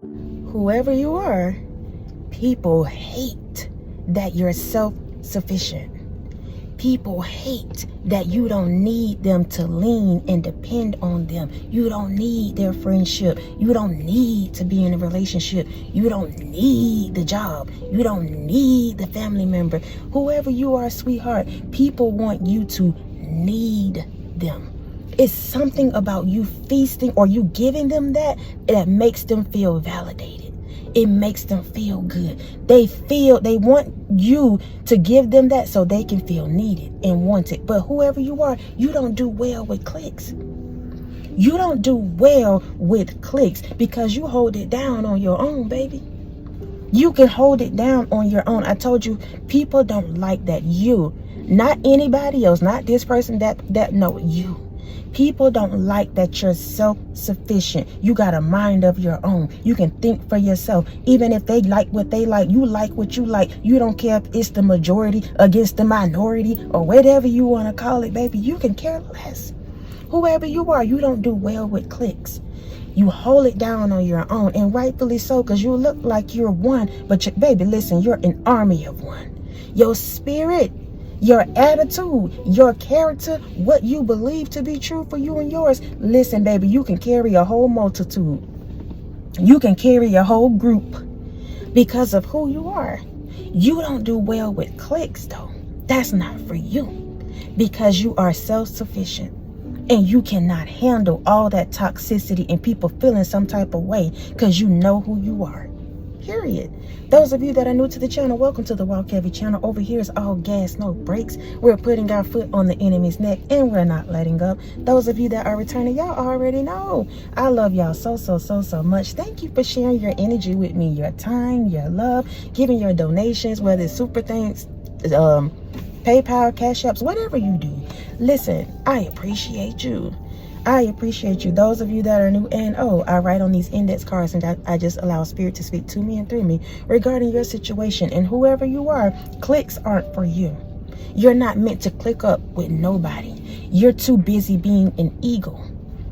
Whoever you are, people hate that you're self-sufficient. People hate that you don't need them to lean and depend on them. You don't need their friendship. You don't need to be in a relationship. You don't need the job. You don't need the family member. Whoever you are, sweetheart, people want you to need them. It's something about you feasting or you giving them that makes them feel validated. It makes them feel good. They want you to give them that so they can feel needed and wanted. But whoever you are, you don't do well with cliques. You don't do well with cliques because you hold it down on your own, baby. You can hold it down on your own. I told you, people don't like that. You, not anybody else, not this person, no, you. People don't like that you're self-sufficient. You got a mind of your own. You can think for yourself. Even if they like what they like, you like what you like. You don't care if it's the majority against the minority or whatever you want to call it, baby. You can care less. Whoever you are, you don't do well with cliques. You hold it down on your own, and rightfully so, because you look like you're one, but baby, listen, you're an army of one. Your spirit, your attitude, your character, what you believe to be true for you and yours. Listen, baby, you can carry a whole multitude. You can carry a whole group because of who you are. You don't do well with cliques, though. That's not for you because you are self-sufficient and you cannot handle all that toxicity and people feeling some type of way because you know who you are. Period. Those of you that are new to the channel, welcome to the Walk Heavy channel. Over here is all gas, no brakes. We're putting our foot on the enemy's neck and we're not letting up. Those of you that are returning, y'all already know. I love y'all so much. Thank you for sharing your energy with me, your time, your love, giving your donations, whether it's super thanks, PayPal, Cashaps, whatever you do. Listen, I appreciate you. I appreciate you. Those of you that are new, and I write on these index cards and I just allow spirit to speak to me and through me regarding your situation. And whoever you are, cliques aren't for you. You're not meant to click up with nobody. You're too busy being an ego.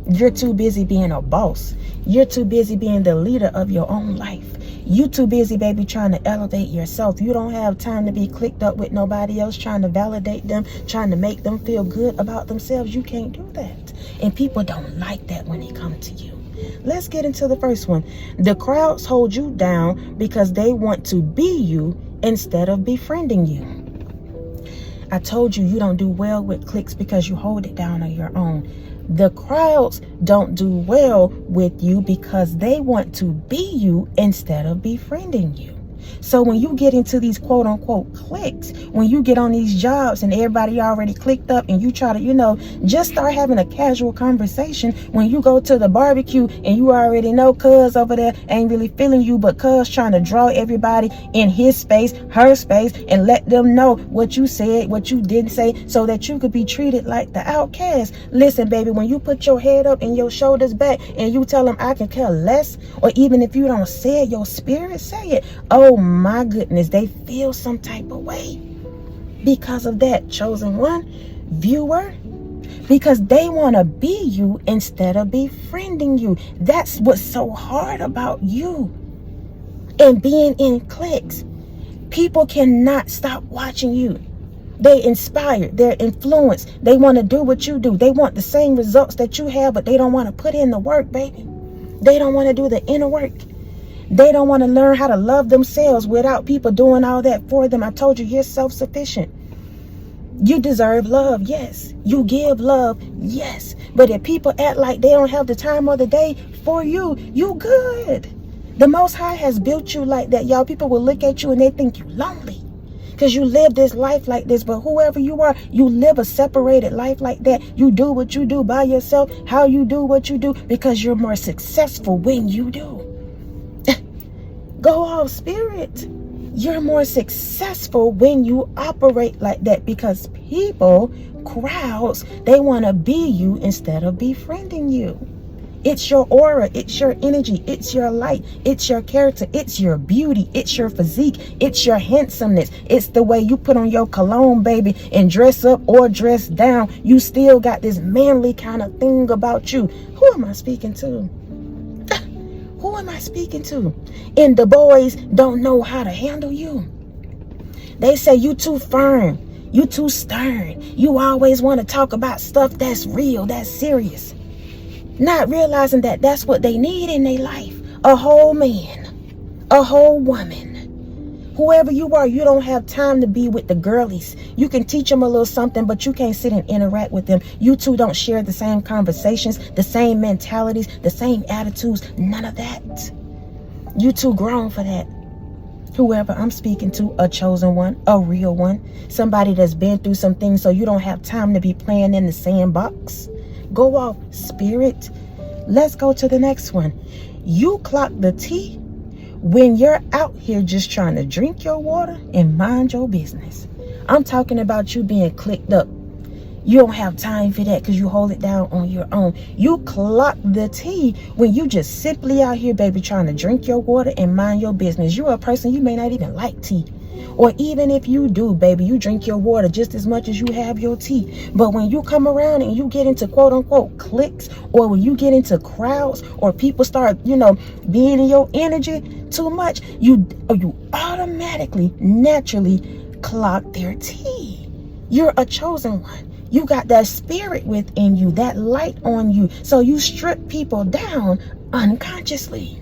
You're too busy being a boss. You're too busy being the leader of your own life. You too busy, baby, trying to elevate yourself. You don't have time to be clicked up with nobody else, trying to validate them, trying to make them feel good about themselves. You can't do that. And people don't like that when they come to you. Let's get into the first one. The crowds hold you down because they want to be you instead of befriending you. I told you, you don't do well with cliques because you hold it down on your own. The crowds don't do well with you because they want to be you instead of befriending you. So when you get into these quote unquote cliques, when you get on these jobs and everybody already clicked up and you try to, just start having a casual conversation. When you go to the barbecue and you already know cuz over there ain't really feeling you, but cuz trying to draw everybody in his space, her space, and let them know what you said, what you didn't say, so that you could be treated like the outcast. Listen, baby, when you put your head up and your shoulders back and you tell them I can care less, or even if you don't say it, your spirit say it. Oh my goodness, they feel some type of way because of that. Chosen one, viewer, because they want to be you instead of befriending you. That's what's so hard about you and being in cliques. People cannot stop watching you. They inspired, they're influenced. They want to do what you do. They want the same results that you have, but they don't want to put in the work, baby. They don't want to do the inner work. They don't want to learn how to love themselves without people doing all that for them. I told you, you're self-sufficient. You deserve love, yes. You give love, yes. But if people act like they don't have the time of the day for you, you good. The Most High has built you like that, y'all. People will look at you and they think you lonely because you live this life like this. But whoever you are, you live a separated life like that. You do what you do by yourself, how you do what you do, because you're more successful when you do. Go off, spirit. You're more successful when you operate like that because people, crowds, they want to be you instead of befriending you. It's your aura, it's your energy, it's your light, it's your character, it's your beauty, it's your physique, it's your handsomeness, it's the way you put on your cologne, baby, and dress up or dress down. You still got this manly kind of thing about you. Who am I speaking to? Who am I speaking to? And the boys don't know how to handle you. They say you too firm. You too stern. You always want to talk about stuff that's real, that's serious. Not realizing that that's what they need in their life. A whole man. A whole woman. Whoever you are, you don't have time to be with the girlies. You can teach them a little something, but you can't sit and interact with them. You two don't share the same conversations, the same mentalities, the same attitudes. None of that. You too grown for that. Whoever I'm speaking to, a chosen one, a real one, somebody that's been through some things, so you don't have time to be playing in the sandbox. Go off, spirit. Let's go to the next one. You clock the tea when you're out here just trying to drink your water and mind your business. I'm talking about you being clicked up. You don't have time for that because you hold it down on your own. You clock the tea when you just simply out here, baby, trying to drink your water and mind your business. You're a person, you may not even like tea. Or even if you do, baby, you drink your water just as much as you have your tea. But when you come around and you get into quote unquote cliques, or when you get into crowds, or people start, being in your energy too much, you automatically, naturally clock their tea. You're a chosen one. You got that spirit within you, that light on you. So you strip people down unconsciously.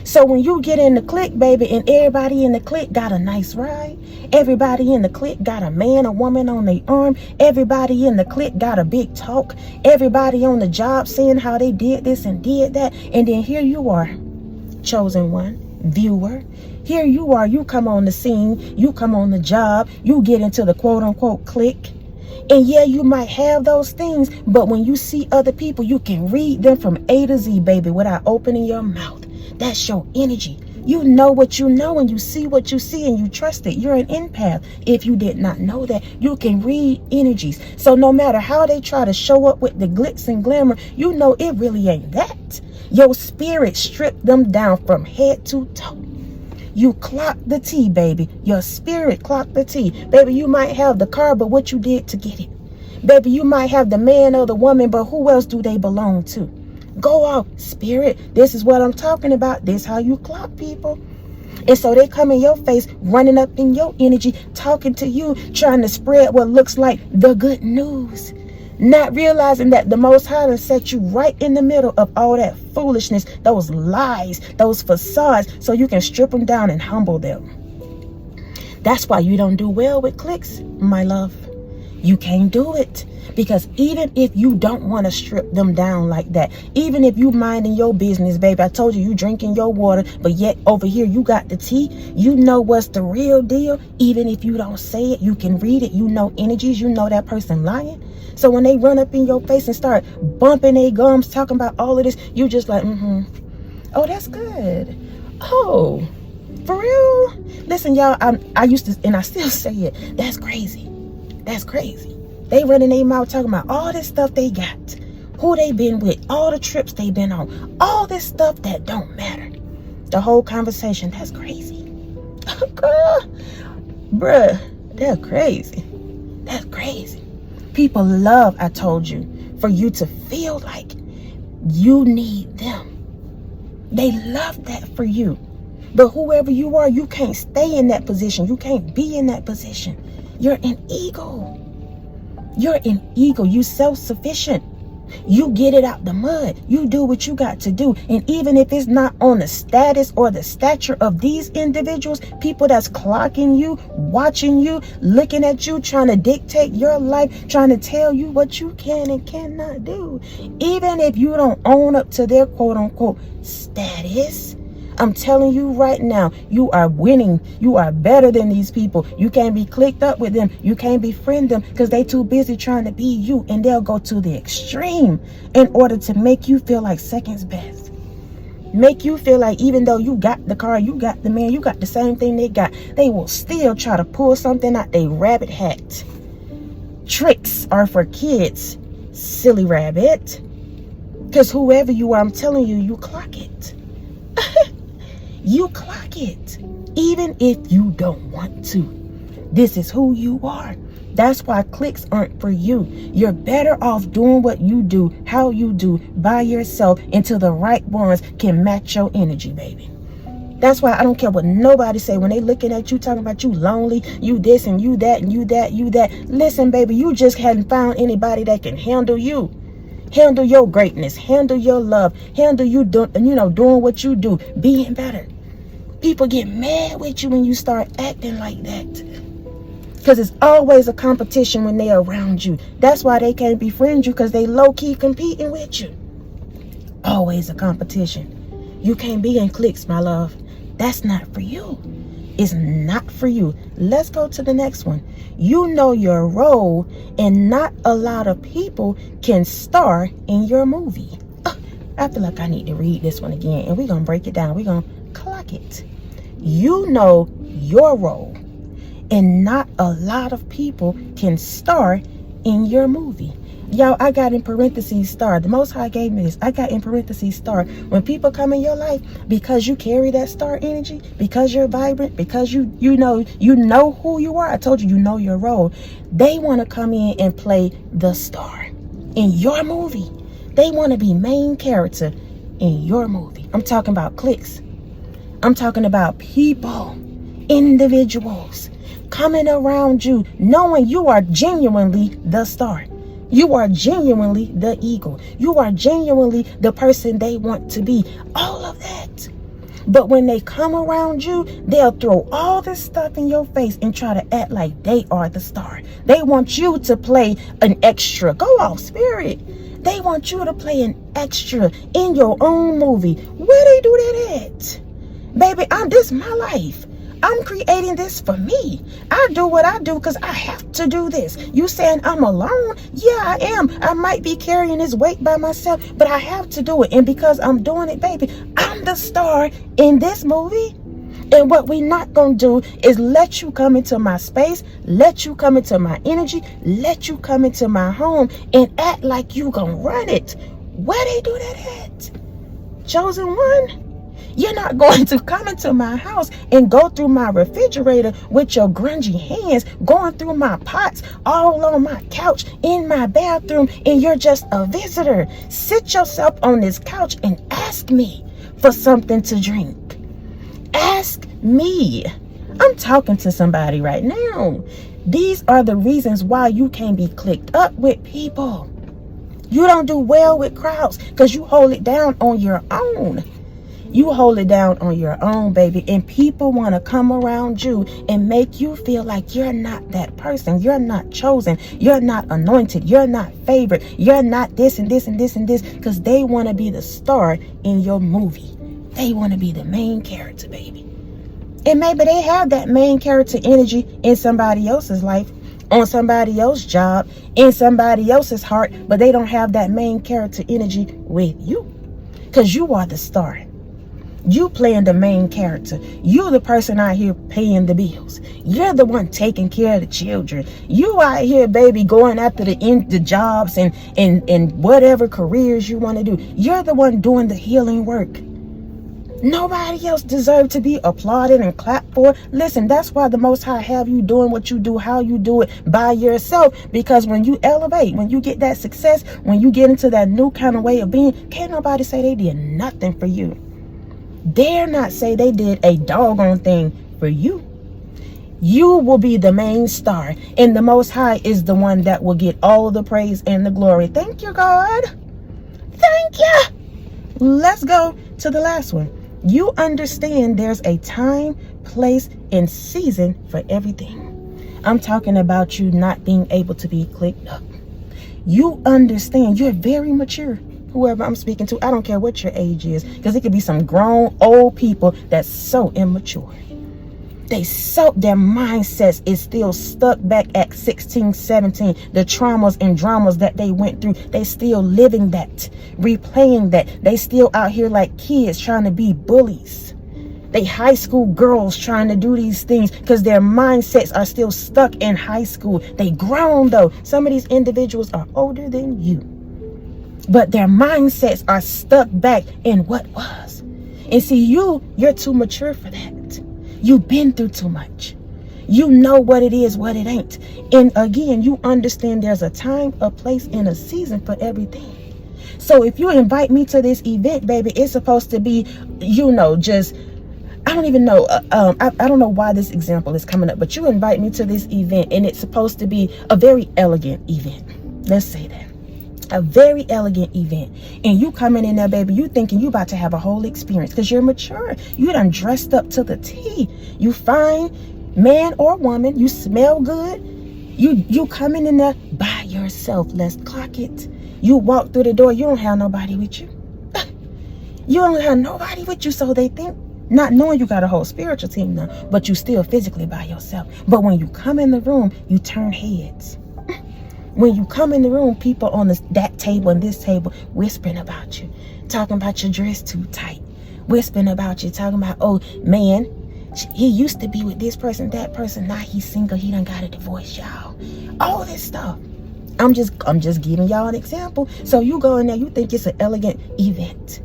So when you get in the clique, baby, and everybody in the clique got a nice ride, everybody in the clique got a man or woman on their arm, everybody in the clique got a big talk, everybody on the job saying how they did this and did that, and then here you are, chosen one, viewer. Here you are, you come on the scene, you come on the job, you get into the quote-unquote clique. And yeah, you might have those things, but when you see other people, you can read them from A to Z, baby, without opening your mouth. That's your energy. You know what you know, and you see what you see, and you trust it. You're an empath. If you did not know that, you can read energies. So no matter how they try to show up with the glitz and glamour, you know it really ain't that. Your spirit stripped them down from head to toe. You clock the tea, baby. Your spirit clocked the tea. Baby, you might have the car, but what you did to get it. Baby, you might have the man or the woman, but who else do they belong to? Go off, spirit. This is what I'm talking about. This is how you clock people. And so they come in your face, running up in your energy, talking to you, trying to spread what looks like the good news. Not realizing that the Most High has set you right in the middle of all that foolishness, those lies, those facades, so you can strip them down and humble them. That's why you don't do well with cliques, my love. You can't do it. Because even if you don't want to strip them down like that, even if you minding your business, baby, I told you, you drinking your water, but yet over here you got the tea, you know what's the real deal. Even if you don't say it, you can read it. You know energies, you know that person lying. So when they run up in your face and start bumping their gums, talking about all of this, you just like, oh, that's good. Oh, for real? Listen, y'all, I used to, and I still say it, that's crazy. That's crazy. They running their mouth talking about all this stuff they got, who they been with, all the trips they been on, all this stuff that don't matter. The whole conversation, that's crazy. Girl, bruh, that's crazy. That's crazy. People love, I told you, for you to feel like you need them. They love that for you. But whoever you are, you can't stay in that position. You can't be in that position. You're an ego. You're an ego. You self-sufficient. You get it out the mud. You do what you got to do. And even if it's not on the status or the stature of these individuals, people that's clocking you, watching you, looking at you, trying to dictate your life, trying to tell you what you can and cannot do. Even if you don't own up to their quote-unquote status, I'm telling you right now, you are winning. You are better than these people. You can't be clicked up with them. You can't befriend them because they too busy trying to be you, and they'll go to the extreme in order to make you feel like seconds best. Make you feel like even though you got the car, you got the man, you got the same thing they got, they will still try to pull something out their rabbit hat. Tricks are for kids, silly rabbit. Because whoever you are, I'm telling you, you clock it. You clock it, even if you don't want to. This is who you are. That's why cliques aren't for you. You're better off doing what you do, how you do, by yourself, until the right ones can match your energy, baby. That's why I don't care what nobody say when they looking at you, talking about you lonely, you this and you that and you that, you that. Listen, baby, you just hadn't found anybody that can handle you. Handle your greatness, handle your love, handle you doing what you do, being better. People get mad with you when you start acting like that. Because it's always a competition when they're around you. That's why they can't befriend you, because they low-key competing with you. Always a competition. You can't be in cliques, my love. That's not for you. It's not for you. Let's go to the next one. You know your role, and not a lot of people can star in your movie. I feel like I need to read this one again, and we're going to break it down. We're going to clock it. You know your role, and not a lot of people can star in your movie. Y'all, I got in parentheses star. The Most High gave me this. I got in parentheses star. When people come in your life, because you carry that star energy, because you're vibrant, because you know who you are. I told you, you know your role. They want to come in and play the star in your movie. They want to be main character in your movie. I'm talking about cliques. I'm talking about people, individuals coming around you, knowing you are genuinely the star. You are genuinely the eagle. You are genuinely the person they want to be. All of that. But when they come around you, they'll throw all this stuff in your face and try to act like they are the star. They want you to play an extra. Go off, spirit. They want you to play an extra in your own movie. Where they do that at? Baby, this is my life. I'm creating this for me. I do what I do because I have to do this. You saying I'm alone? Yeah, I am. I might be carrying this weight by myself, but I have to do it. And because I'm doing it, baby, I'm the star in this movie. And what we not going to do is let you come into my space, let you come into my energy, let you come into my home and act like you going to run it. Where they do that at? Chosen one? You're not going to come into my house and go through my refrigerator with your grungy hands, going through my pots, all on my couch, in my bathroom, and you're just a visitor. Sit yourself on this couch and ask me for something to drink. Ask me. I'm talking to somebody right now. These are the reasons why you can't be clicked up with people. You don't do well with crowds because you hold it down on your own. You hold it down on your own, baby, and people want to come around you and make you feel like you're not that person. You're not chosen. You're not anointed. You're not favored. You're not this and this and this and this, because they want to be the star in your movie. They want to be the main character, baby. And maybe they have that main character energy in somebody else's life, on somebody else's job, in somebody else's heart, but they don't have that main character energy with you, because you are the star. You playing the main character. You're the person out here paying the bills. You're the one taking care of the children. You out here, baby, going after the jobs and whatever careers you want to do. You're the one doing the healing work. Nobody else deserves to be applauded and clapped for. Listen, that's why the Most High have you doing what you do, how you do it, by yourself. Because when you elevate, when you get that success, when you get into that new kind of way of being, can't nobody say they did nothing for you. Dare not say they did a doggone thing for you. You will be the main star, and the Most High is the one that will get all the praise and the glory. Thank you, God. Thank you. Let's go to the last one. You understand there's a time, place, and season for everything. I'm talking about you not being able to be clicked up. You understand you're very mature. Whoever I'm speaking to, I don't care what your age is, because it could be some grown old people that's so immature. Their mindsets is still stuck back at 16, 17. The traumas and dramas that they went through, they still living that, replaying that. They still out here like kids trying to be bullies. They high school girls trying to do these things because their mindsets are still stuck in high school. They grown though. Some of these individuals are older than you, but their mindsets are stuck back in what was. And see, you're too mature for that. You've been through too much. You know what it is, what it ain't. And again, you understand there's a time, a place, and a season for everything. So if you invite me to this event, baby, it's supposed to be, just, I don't even know. I don't know why this example is coming up, but you invite me to this event and it's supposed to be a very elegant event. Let's say that. A very elegant event. And you coming in there, baby, you thinking you about to have a whole experience because you're mature. You done dressed up to the T. You fine, man or woman. You smell good. You coming in there by yourself. Let's clock it. You walk through the door. You don't have nobody with you. You don't have nobody with you, so they think, not knowing you got a whole spiritual team now, but you still physically by yourself. But when you come in the room, you turn heads. When you come in the room, people on that table and this table whispering about you, talking about your dress too tight, whispering about you, talking about, oh man, he used to be with this person, that person, now he's single, he done got a divorce, y'all. All this stuff. I'm just giving y'all an example. So you go in there, you think it's an elegant event.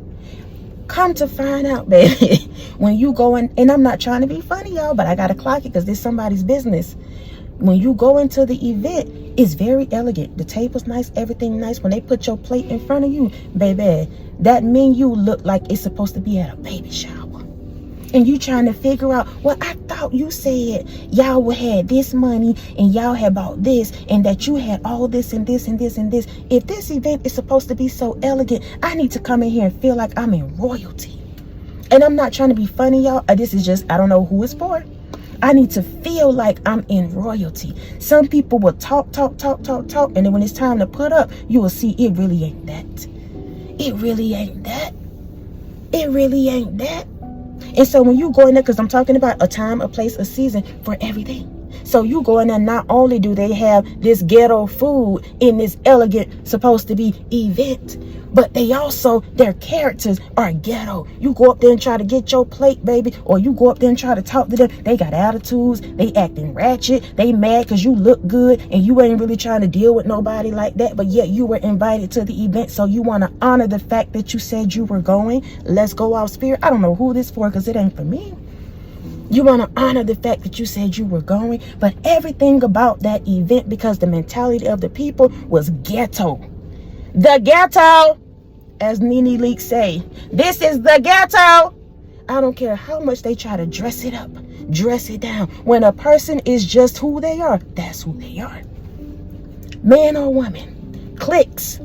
Come to find out, baby, when you go in, and I'm not trying to be funny, y'all, but I gotta clock it because this is somebody's business. When you go into the event, it's very elegant. The table's nice, everything nice. When they put your plate in front of you, baby, that menu look like it's supposed to be at a baby shower. And you trying to figure out, well, I thought you said y'all had this money and y'all had bought this and that you had all this and this and this and this. If this event is supposed to be so elegant, I need to come in here and feel like I'm in royalty. And I'm not trying to be funny, y'all. This is just, I don't know who it's for. I need to feel like I'm in royalty. Some people will talk, and then when it's time to put up, you will see it really ain't that. It really ain't that. It really ain't that. And so when you go in there, because I'm talking about a time, a place, a season for everything. So you go in there, not only do they have this ghetto food in this elegant, supposed to be event, but they also, their characters are ghetto. You go up there and try to get your plate, baby, or you go up there and try to talk to them. They got attitudes. They acting ratchet. They mad because you look good and you ain't really trying to deal with nobody like that. But yet you were invited to the event. So you want to honor the fact that you said you were going. Let's go out, spirit. I don't know who this for because it ain't for me. You want to honor the fact that you said you were going. But everything about that event, because the mentality of the people was ghetto. The ghetto. As Nene Leakes say, this is the ghetto. I don't care how much they try to dress it up, dress it down. When a person is just who they are, that's who they are. Man or woman, cliques.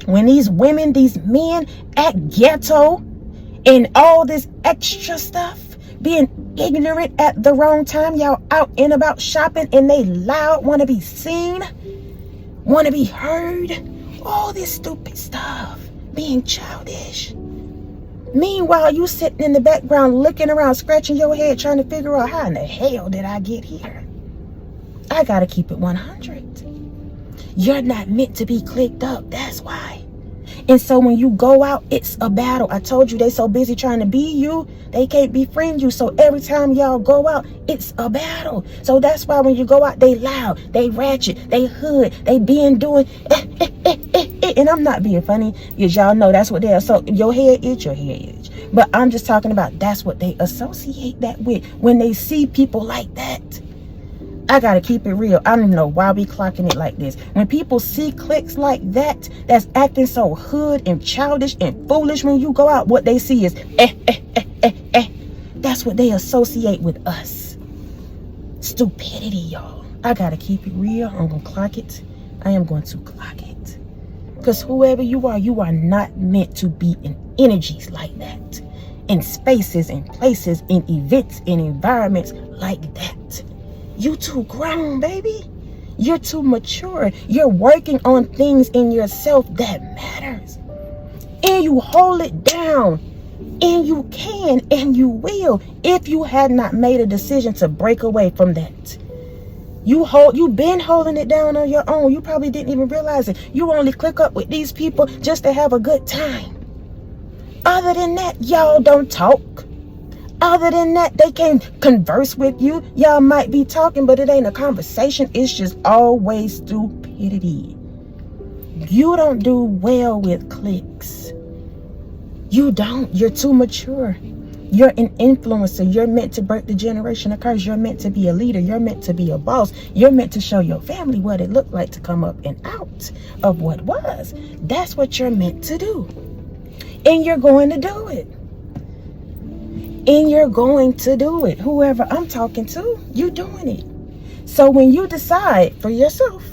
When these women, these men act ghetto and all this extra stuff, being ignorant at the wrong time, y'all out and about shopping and they loud, want to be seen, want to be heard, all this stupid stuff. Being childish. Meanwhile, you sitting in the background looking around, scratching your head, trying to figure out how in the hell did I get here? I gotta keep it 100. You're not meant to be clicked up. That's why. And so when you go out, it's a battle. I told you they so busy trying to be you, they can't befriend you. So every time y'all go out, it's a battle. So that's why when you go out, they loud, they ratchet, they hood, they being doing and I'm not being funny because y'all know that's what they are. So your hair itch, but I'm just talking about that's what they associate that with when they see people like that. I gotta keep it real. I don't even know why we clocking it like this. When people see cliques like that, that's acting so hood and childish and foolish when you go out, what they see is That's what they associate with us. Stupidity, y'all. I gotta keep it real. I'm gonna clock it. I am going to clock it. Because whoever you are not meant to be in energies like that. In spaces and places, in events, in environments like that. You too grown, baby. You're too mature. You're working on things in yourself that matters. And you hold it down. And you can and you will if you had not made a decision to break away from that. You've been holding it down on your own. You probably didn't even realize it. You only click up with these people just to have a good time. Other than that, y'all don't talk. Other than that, they can't converse with you. Y'all might be talking, but it ain't a conversation. It's just always stupidity. You don't do well with cliques. You don't. You're too mature. You're an influencer. You're meant to break the generational curse. You're meant to be a leader. You're meant to be a boss. You're meant to show your family what it looked like to come up and out of what was. That's what you're meant to do. And you're going to do it. And you're going to do it. Whoever I'm talking to, you're doing it. So when you decide for yourself,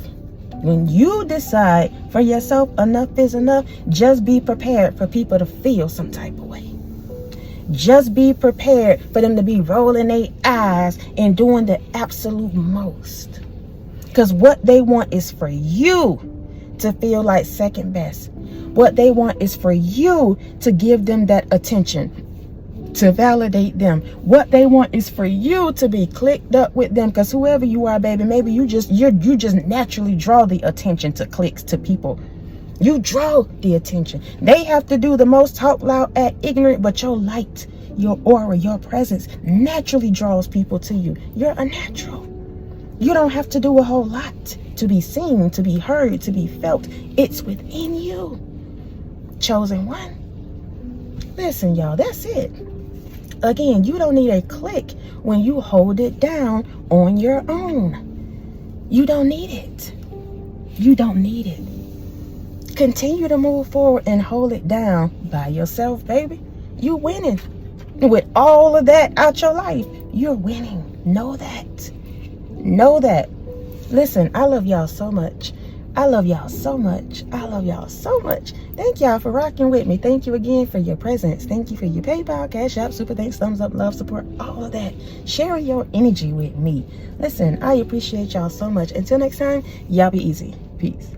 enough is enough, just be prepared for people to feel some type of way. Just be prepared for them to be rolling their eyes and doing the absolute most. Because what they want is for you to feel like second best. What they want is for you to give them that attention, to validate them. What they want is for you to be clicked up with them, because whoever you are, baby, maybe you just naturally draw the attention to clicks, to people. You draw the attention. They have to do the most, talk loud, act ignorant, but your light, your aura, your presence naturally draws people to you. You're a natural. You don't have to do a whole lot to be seen, to be heard, to be felt. It's within you. Chosen one. Listen, y'all, that's it. Again, you don't need a clique when you hold it down on your own. You don't need it. You don't need it. Continue to move forward and hold it down by yourself, baby. You're winning. With all of that out your life, you're winning. Know that. Know that. Listen, I love y'all so much. I love y'all so much. I love y'all so much. Thank y'all for rocking with me. Thank you again for your presence. Thank you for your PayPal, Cashapp, super thanks, thumbs up, love, support, all of that. Sharing your energy with me. Listen, I appreciate y'all so much. Until next time, y'all be easy. Peace.